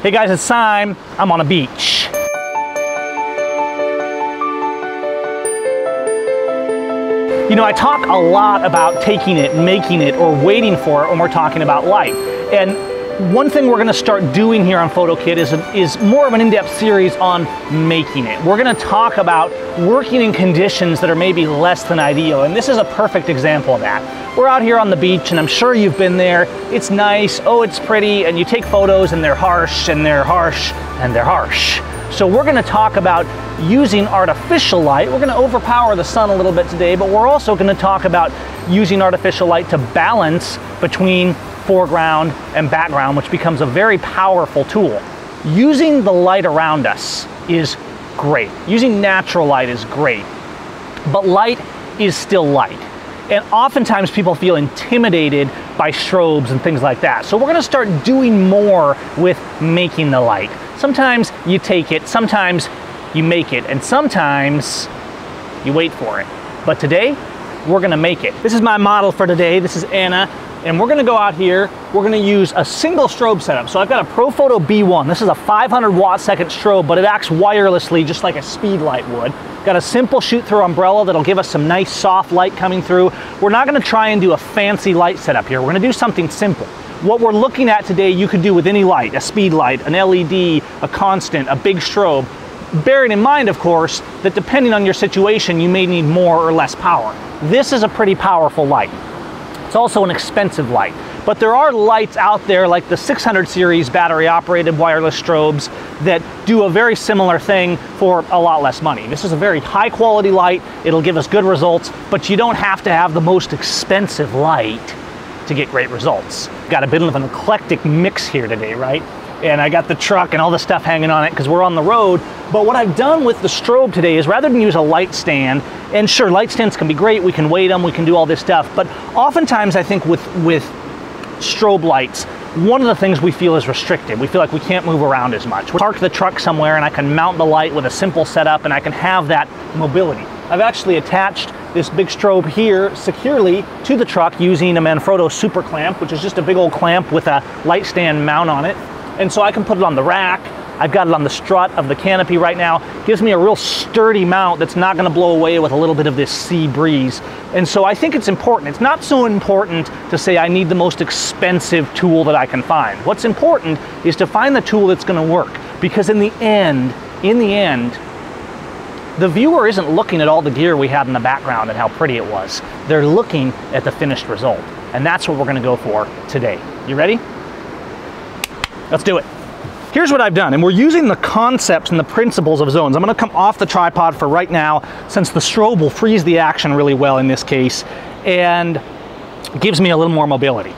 Hey guys, it's Sime. I'm on a beach. You know, I talk a lot about taking it, making it, or waiting for it when we're talking about light. And one thing we're gonna start doing here on PhotoKit is more of an in-depth series on making it. We're gonna talk about working in conditions that are maybe less than ideal, and this is a perfect example of that. We're out here on the beach, and I'm sure you've been there. It's nice, oh, it's pretty, and you take photos, and they're harsh, and they're harsh, and they're harsh. So we're gonna talk about using artificial light. We're gonna overpower the sun a little bit today, but we're also gonna talk about using artificial light to balance between foreground and background, which becomes a very powerful tool. Using the light around us is great. Using natural light is great, but light is still light. And oftentimes people feel intimidated by strobes and things like that. So we're gonna start doing more with making the light. Sometimes you take it, sometimes you make it, and sometimes you wait for it. But today, we're gonna make it. This is my model for today. This is Anna. And we're gonna go out here, we're gonna use a single strobe setup. So I've got a ProPhoto B1. This is a 500 watt second strobe, but it acts wirelessly just like a speed light would. Got a simple shoot through umbrella that'll give us some nice soft light coming through. We're not gonna try and do a fancy light setup here. We're gonna do something simple. What we're looking at today, you could do with any light, a speed light, an LED, a constant, a big strobe. Bearing in mind, of course, that depending on your situation, you may need more or less power. This is a pretty powerful light. It's also an expensive light, but there are lights out there like the 600 series battery operated wireless strobes that do a very similar thing for a lot less money. This is a very high quality light. It'll give us good results, but you don't have to have the most expensive light to get great results. Got a bit of an eclectic mix here today, right? And I got the truck and all the stuff hanging on it because we're on the road. But what I've done with the strobe today is rather than use a light stand, and sure, light stands can be great, we can weight them, we can do all this stuff, but oftentimes I think with strobe lights, one of the things we feel is restricted. We feel like we can't move around as much. We park the truck somewhere and I can mount the light with a simple setup and I can have that mobility. I've actually attached this big strobe here securely to the truck using a Manfrotto Super Clamp, which is just a big old clamp with a light stand mount on it. And so I can put it on the rack. I've got it on the strut of the canopy right now. Gives me a real sturdy mount that's not gonna blow away with a little bit of this sea breeze. And so I think it's important. It's not so important to say I need the most expensive tool that I can find. What's important is to find the tool that's gonna work. Because in the end, the viewer isn't looking at all the gear we had in the background and how pretty it was. They're looking at the finished result. And that's what we're gonna go for today. You ready? Let's do it. Here's what I've done, and we're using the concepts and the principles of zones. I'm gonna come off the tripod for right now, since the strobe will freeze the action really well in this case, and gives me a little more mobility.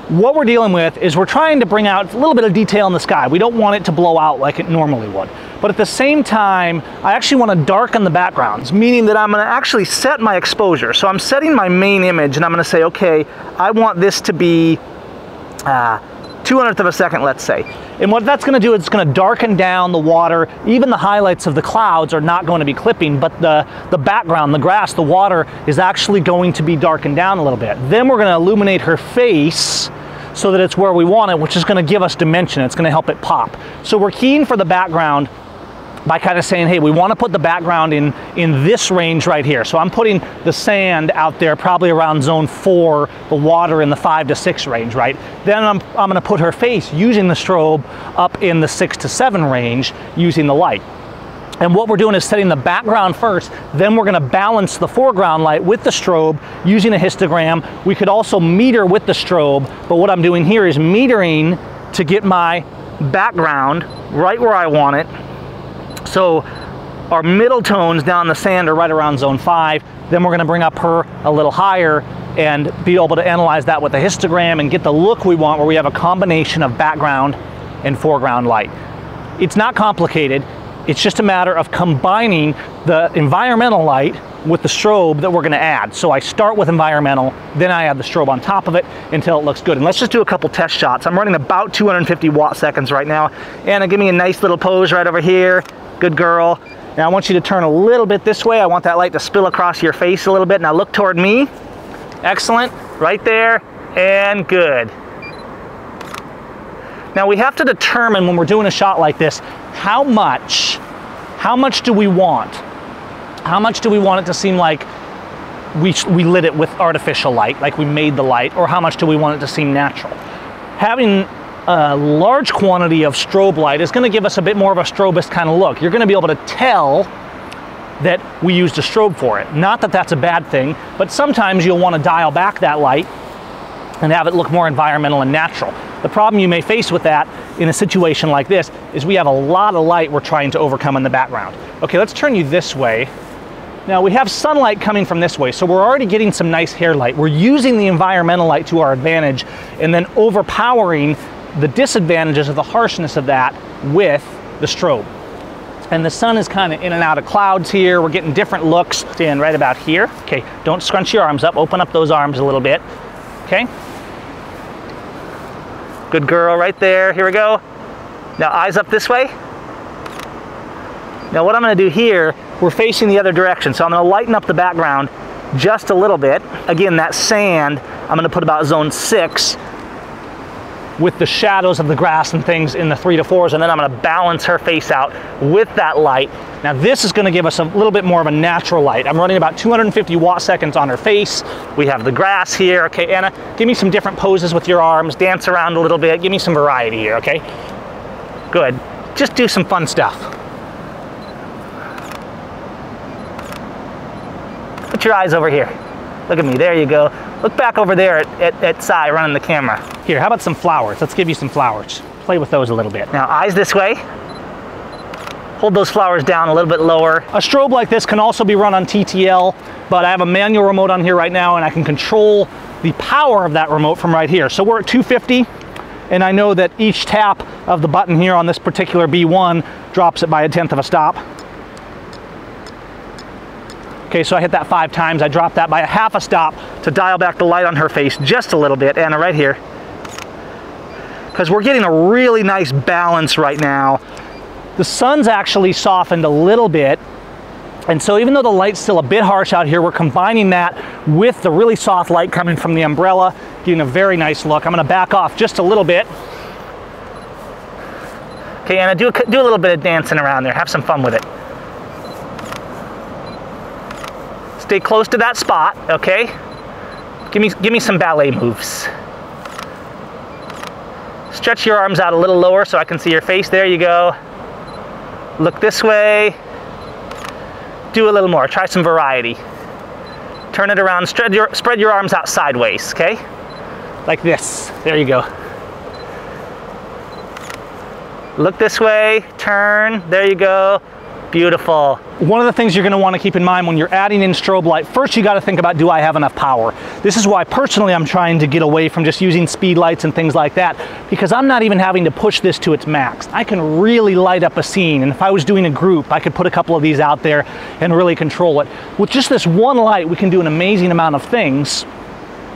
What we're dealing with is we're trying to bring out a little bit of detail in the sky. We don't want it to blow out like it normally would. But at the same time, I actually want to darken the backgrounds, meaning that I'm going to actually set my exposure. So I'm setting my main image, and I'm going to say, okay, I want this to be 200th of a second, let's say. And what that's going to do is it's going to darken down the water. Even the highlights of the clouds are not going to be clipping, but the background, the grass, the water is actually going to be darkened down a little bit. Then we're going to illuminate her face so that it's where we want it, which is going to give us dimension. It's going to help it pop. So we're keying for the background by kind of saying, hey, we want to put the background in this range right here. So I'm putting the sand out there probably around zone 4, the water in the 5 to 6 range, right? Then I'm going to put her face using the strobe up in the 6 to 7 range using the light. And what we're doing is setting the background first, then we're gonna balance the foreground light with the strobe using a histogram. We could also meter with the strobe, but what I'm doing here is metering to get my background right where I want it. So our middle tones down the sand are right around zone 5. Then we're gonna bring up her a little higher and be able to analyze that with a histogram and get the look we want where we have a combination of background and foreground light. It's not complicated. It's just a matter of combining the environmental light with the strobe that we're gonna add. So I start with environmental, then I add the strobe on top of it until it looks good. And let's just do a couple test shots. I'm running about 250 watt seconds right now. Anna, give me a nice little pose right over here. Good girl. Now I want you to turn a little bit this way. I want that light to spill across your face a little bit. Now look toward me. Excellent, right there, and good. Now we have to determine when we're doing a shot like this, how much do we want? How much do we want it to seem like we lit it with artificial light, like we made the light, or how much do we want it to seem natural? Having a large quantity of strobe light is going to give us a bit more of a strobist kind of look. You're going to be able to tell that we used a strobe for it. Not that that's a bad thing, but sometimes you'll want to dial back that light and have it look more environmental and natural. The problem you may face with that in a situation like this is we have a lot of light we're trying to overcome in the background. Okay, let's turn you this way. Now we have sunlight coming from this way, so we're already getting some nice hair light. We're using the environmental light to our advantage and then overpowering the disadvantages of the harshness of that with the strobe. And the sun is kind of in and out of clouds here. We're getting different looks. Stand right about here. Okay, don't scrunch your arms up. Open up those arms a little bit. Okay. Good girl right there. Here we go. Now eyes up this way. Now what I'm going to do here, we're facing the other direction, so I'm going to lighten up the background just a little bit. Again, that sand, I'm going to put about zone 6 with the shadows of the grass and things in the 3 to 4s, and then I'm going to balance her face out with that light. Now this is going to give us a little bit more of a natural light. I'm running about 250 watt seconds on her face. We have the grass here. Okay, Anna, give me some different poses with your arms. Dance around a little bit. Give me some variety here, okay? Good. Just do some fun stuff. Put your eyes over here. Look at me, there you go. Look back over there at Cy running the camera. Here, how about some flowers? Let's give you some flowers. Play with those a little bit. Now eyes this way. Hold those flowers down a little bit lower. A strobe like this can also be run on TTL, but I have a manual remote on here right now and I can control the power of that remote from right here. So we're at 250, and I know that each tap of the button here on this particular B1 drops it by 1/10 of a stop. Okay, so I hit that 5 times. I dropped that by 1/2 a stop to dial back the light on her face just a little bit. Anna, right here. Because we're getting a really nice balance right now. The sun's actually softened a little bit. And so even though the light's still a bit harsh out here, we're combining that with the really soft light coming from the umbrella, getting a very nice look. I'm gonna back off just a little bit. Okay, Anna, do a little bit of dancing around there. Have some fun with it. Stay close to that spot, okay? Give me some ballet moves. Stretch your arms out a little lower so I can see your face. There you go. Look this way. Do a little more. Try some variety. Turn it around. Spread your arms out sideways, okay? Like this. There you go. Look this way. Turn. There you go. Beautiful. One of the things you're going to want to keep in mind when you're adding in strobe light, first you got to think about, do I have enough power? This is why personally I'm trying to get away from just using speed lights and things like that, because I'm not even having to push this to its max. I can really light up a scene, and if I was doing a group, I could put a couple of these out there and really control it. With just this one light, we can do an amazing amount of things,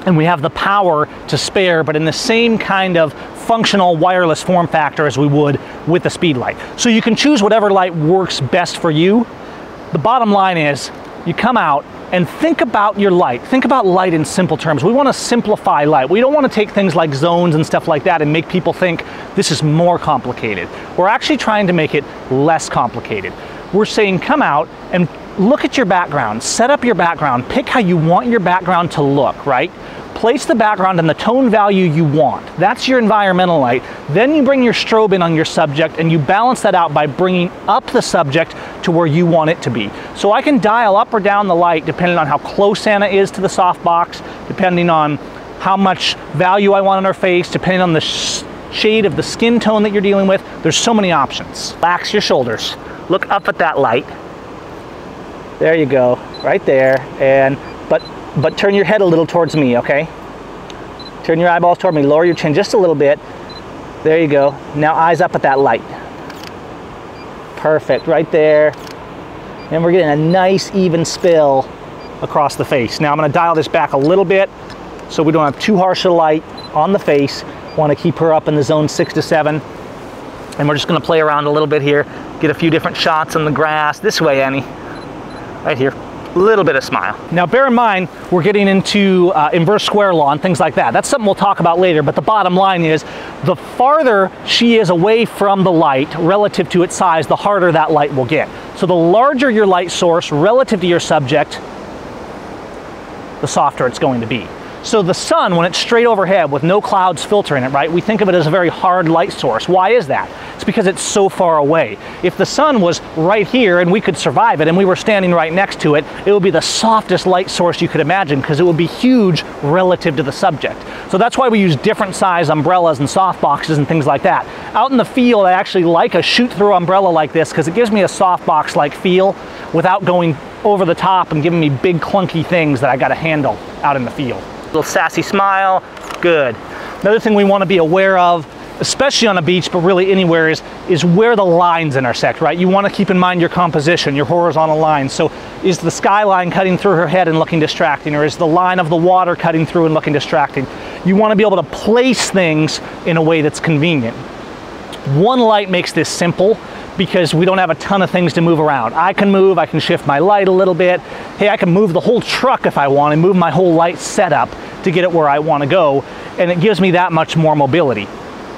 and we have the power to spare, but in the same kind of functional wireless form factor as we would with the speed light. So you can choose whatever light works best for you. The bottom line is, you come out and think about your light. Think about light in simple terms. We want to simplify light. We don't want to take things like zones and stuff like that and make people think this is more complicated. We're actually trying to make it less complicated. We're saying come out and look at your background, set up your background, pick how you want your background to look, right? Place the background in the tone value you want. That's your environmental light. Then you bring your strobe in on your subject and you balance that out by bringing up the subject to where you want it to be. So I can dial up or down the light depending on how close Anna is to the softbox, depending on how much value I want on her face, depending on the shade of the skin tone that you're dealing with. There's so many options. Relax your shoulders. Look up at that light. There you go, right there. And but turn your head a little towards me, okay? Turn your eyeballs toward me, lower your chin just a little bit. There you go. Now eyes up at that light. Perfect, right there. And we're getting a nice even spill across the face. Now I'm gonna dial this back a little bit so we don't have too harsh a light on the face. Wanna keep her up in the zone 6 to 7. And we're just gonna play around a little bit here, get a few different shots on the grass. This way, Annie, right here. little bit of smile. Now bear in mind, we're getting into inverse square law and things like that. That's something we'll talk about later, but the bottom line is, the farther she is away from the light relative to its size, the harder that light will get. So the larger your light source relative to your subject, the softer it's going to be. So the sun, when it's straight overhead with no clouds filtering it, right, we think of it as a very hard light source. Why is that? It's because it's so far away. If the sun was right here and we could survive it and we were standing right next to it, it would be the softest light source you could imagine, because it would be huge relative to the subject. So that's why we use different size umbrellas and softboxes and things like that. Out in the field, I actually like a shoot-through umbrella like this because it gives me a softbox-like feel without going over the top and giving me big clunky things that I got to handle out in the field. Little sassy smile, good. Another thing we want to be aware of, especially on a beach, but really anywhere, is where the lines intersect, right? You want to keep in mind your composition, your horizontal lines. So is the skyline cutting through her head and looking distracting, or is the line of the water cutting through and looking distracting? You want to be able to place things in a way that's convenient. One light makes this simple, because we don't have a ton of things to move around. I can shift my light a little bit. Hey, I can move the whole truck if I want, and move my whole light setup to get it where I want to go, and it gives me that much more mobility.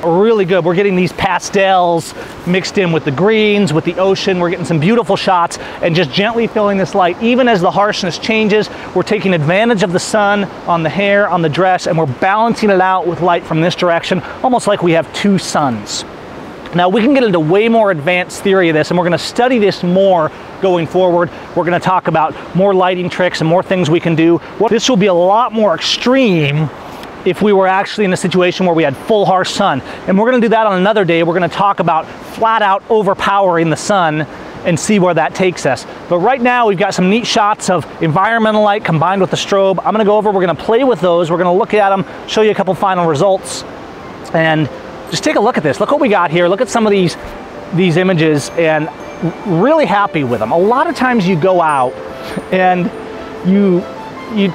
Really good. We're getting these pastels mixed in with the greens, with the ocean. We're getting some beautiful shots, and just gently filling this light. Even as the harshness changes, we're taking advantage of the sun on the hair, on the dress, and we're balancing it out with light from this direction, almost like we have two suns. Now we can get into way more advanced theory of this, and we're going to study this more going forward. We're going to talk about more lighting tricks and more things we can do. This will be a lot more extreme if we were actually in a situation where we had full harsh sun. And we're going to do that on another day. We're going to talk about flat out overpowering the sun and see where that takes us. But right now we've got some neat shots of environmental light combined with the strobe. I'm going to go over, we're going to play with those. We're going to look at them, show you a couple final results, and just take a look at this. Look what we got here. Look at some of these images, and really happy with them. A lot of times you go out and you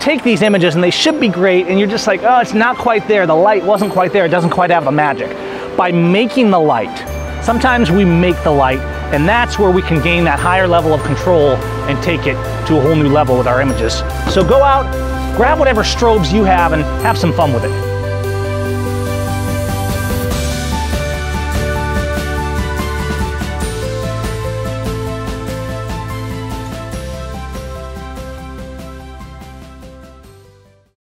take these images and they should be great, and you're just like, oh, it's not quite there. The light wasn't quite there. It doesn't quite have the magic. By making the light, sometimes we make the light, and that's where we can gain that higher level of control and take it to a whole new level with our images. So go out, grab whatever strobes you have, and have some fun with it.